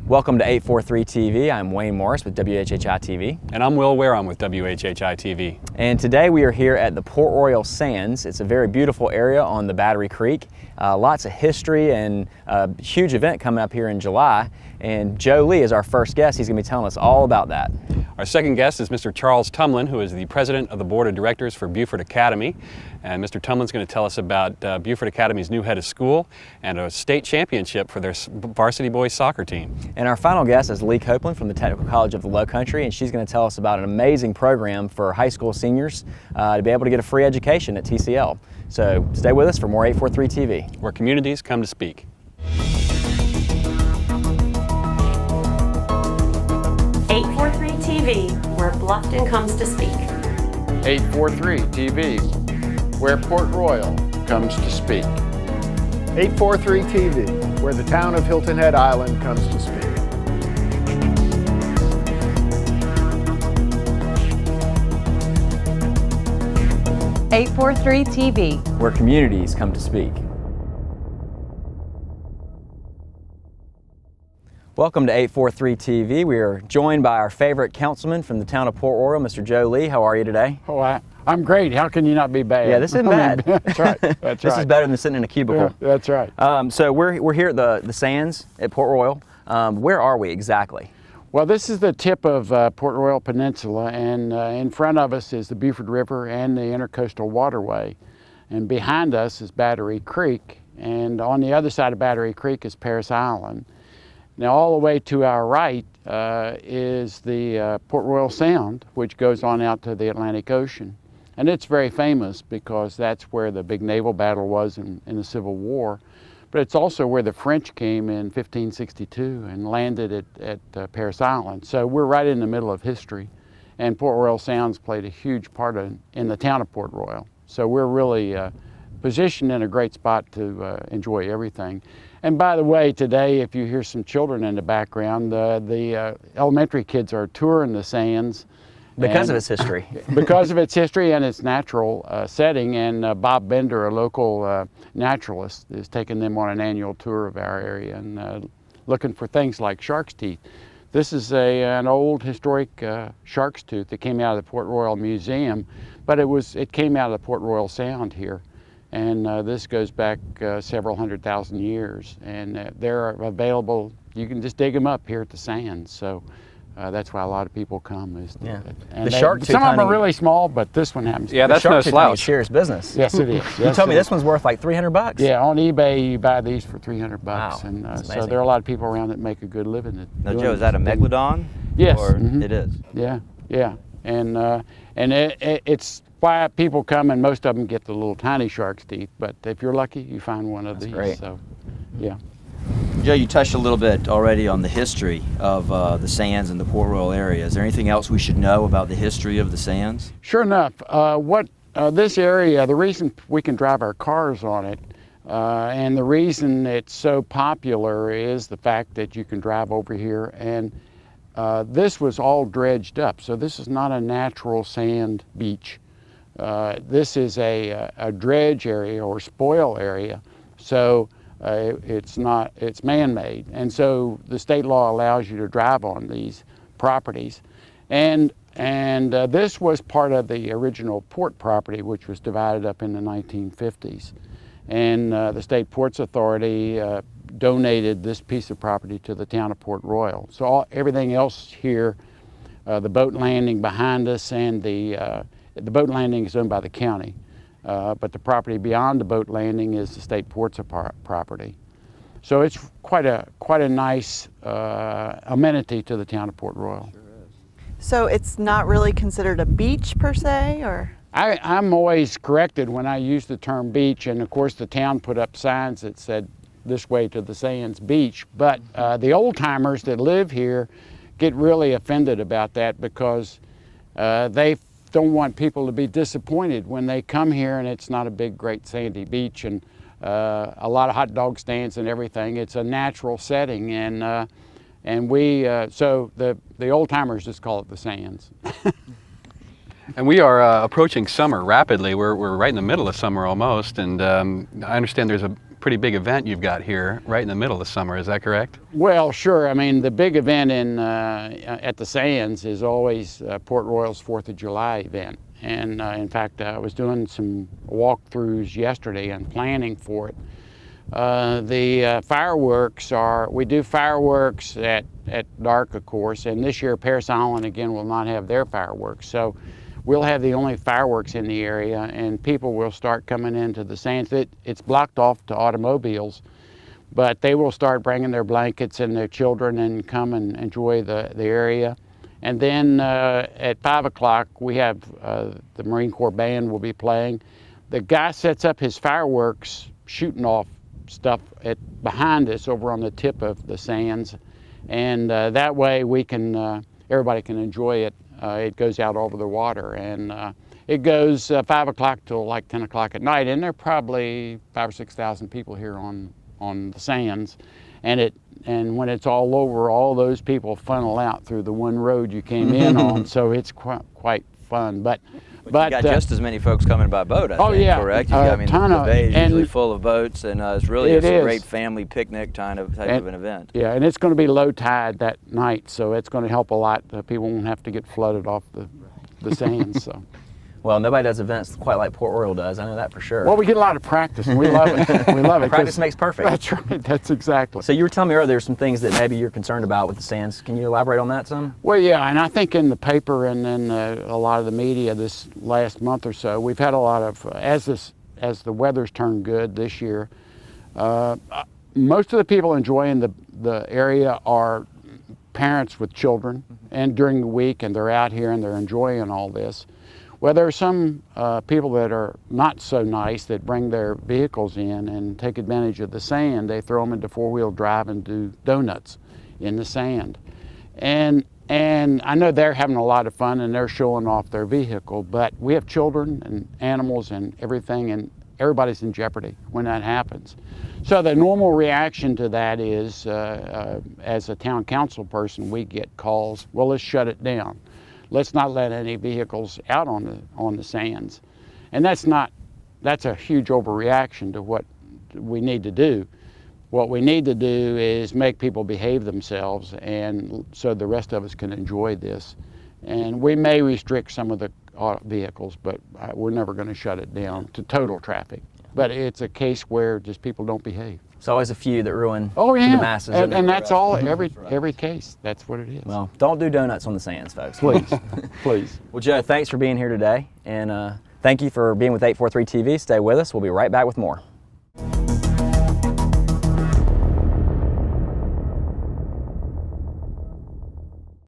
Welcome to 843 TV. I'm Wayne Morris with WHHI-TV. And I'm Will Ware. I'm with WHHI-TV. And today we are here at the Port Royal Sands. It's a very beautiful area on the Battery Creek. Lots of history and a huge event coming up here in July. And Joe Lee is our first guest. He's going to be telling us all about that. Our second guest is Mr. Charles Tumlin, who is the president of the board of directors for Beaufort Academy. And Mr. Tumlin's going to tell us about Beaufort Academy's new head of school and a state championship for their varsity boys soccer team. And our final guest is Lee Copeland from the Technical College of the Low Country, and she's going to tell us about an amazing program for high school seniors to be able to get a free education at TCL. So stay with us for more 843 TV. Where communities come to speak. 843 TV, where Bluffton comes to speak. 843 TV, where Port Royal comes to speak. 843 TV, where the town of Hilton Head Island comes to speak. .843 TV, where communities come to speak. Welcome to 843 TV. We are joined by our favorite councilman from the town of Port Royal, Mr. Joe Lee. How are you today? Oh, I'm great. How can you not be bad? Yeah, this isn't bad. That's right. That's right. This is better than sitting in a cubicle. Yeah, that's right. So we're here at the Sands at Port Royal. Where are we exactly? Well, this is the tip of Port Royal Peninsula, and in front of us is the Beaufort River and the Intercoastal Waterway. And behind us is Battery Creek, and on the other side of Battery Creek is Parris Island. Now, all the way to our right is the Port Royal Sound, which goes on out to the Atlantic Ocean. And it's very famous because that's where the big naval battle was in the Civil War. But it's also where the French came in 1562 and landed at Parris Island. So we're right in the middle of history. And Port Royal Sounds played a huge part in the town of Port Royal. So we're really positioned in a great spot to enjoy everything. And by the way, today, if you hear some children in the background, the elementary kids are touring the sands. Because of its history. Because of its history and its natural setting. And Bob Bender, a local naturalist, is taking them on an annual tour of our area and looking for things like shark's teeth. This is an old historic shark's tooth that came out of the Port Royal Museum, but it came out of the Port Royal Sound here. And this goes back several 100,000 years, and they're available. You can just dig them up here at the Sands. So that's why a lot of people come. The shark tooth some of them hunting, are really small, but this one happens. Yeah, that's no slouch. Serious business. Yes, it is. You told me this one's worth like $300. Yeah, on eBay you buy these for $300. Wow, And so there are a lot of people around that make a good living. Now, Joe, is that a megalodon? Yes, or it is. Yeah, yeah, and it's why people come, and most of them get the little tiny shark's teeth. But if you're lucky, you find one of these. Great. So, yeah. Joe, you touched a little bit already on the history of the Sands and the Port Royal area. Is there anything else we should know about the history of the Sands? Sure enough, this area, the reason we can drive our cars on it, and the reason it's so popular is the fact that you can drive over here, and this was all dredged up. So this is not a natural sand beach. This is a dredge area or spoil area. So it's man-made. And so the state law allows you to drive on these properties. And this was part of the original port property, which was divided up in the 1950s. And the State Ports Authority donated this piece of property to the town of Port Royal. So everything else here, the boat landing behind us, and the boat landing is owned by the county. But the property beyond the boat landing is the State Ports property. So it's quite a nice amenity to the town of Port Royal. So it's not really considered a beach per se, or? I'm always corrected when I use the term beach, and of course the town put up signs that said this way to the Sands Beach. But the old timers that live here get really offended about that because they don't want people to be disappointed when they come here and it's not a big, great sandy beach and a lot of hot dog stands and everything. It's a natural setting, and we so the old timers just call it the Sands. And we are approaching summer rapidly. We're right in the middle of summer almost, and I understand there's pretty big event you've got here right in the middle of the summer. Is that correct? Well, sure. I mean, the big event at the Sands is always Port Royal's 4th of July event. And in fact, I was doing some walkthroughs yesterday and planning for it. The fireworks we do fireworks at dark, of course, and this year Parris Island again will not have their fireworks. So we'll have the only fireworks in the area, and people will start coming into the Sands. It's blocked off to automobiles, but they will start bringing their blankets and their children and come and enjoy the area. And then at 5 o'clock, we have the Marine Corps band will be playing. The guy sets up his fireworks shooting off stuff behind us over on the tip of the Sands, and that way we can everybody can enjoy it. It goes out over the water, and it goes 5 o'clock till like 10 o'clock at night, and there are probably 5,000 or 6,000 people here on the Sands, and when it's all over, all those people funnel out through the one road you came in on, so it's quite fun. But you got just as many folks coming by boat, I think, yeah, correct? I mean, the bay is usually full of boats, and it's a great family picnic type of an event. Yeah, and it's going to be low tide that night, so it's going to help a lot. People won't have to get flooded off the Sands. So. Well, nobody does events quite like Port Royal does. I know that for sure. Well, we get a lot of practice, and we love it. We love it. Practice makes perfect. That's right. That's exactly. So you were telling me earlier there's some things that maybe you're concerned about with the Sands. Can you elaborate on that some? Well, yeah, and I think in the paper and in a lot of the media this last month or so, we've had a lot of as the weather's turned good this year. Most of the people enjoying the area are parents with children, and during the week, and they're out here and they're enjoying all this. Well, there are some people that are not so nice that bring their vehicles in and take advantage of the sand. They throw them into four-wheel drive and do donuts in the sand. And I know they're having a lot of fun and they're showing off their vehicle, but we have children and animals and everything, and everybody's in jeopardy when that happens. So the normal reaction to that is, as a town council person, we get calls, well, let's shut it down. Let's not let any vehicles out on the Sands. And that's a huge overreaction to what we need to do. What we need to do is make people behave themselves, and so the rest of us can enjoy this. And we may restrict some of the vehicles, but we're never going to shut it down to total traffic. But it's a case where just people don't behave. It's always a few that ruin the masses. And that's all, every case, that's what it is. Well, don't do donuts on the Sands, folks. Please, please. Well, Joe, thanks for being here today, and thank you for being with 843 TV. Stay with us. We'll be right back with more.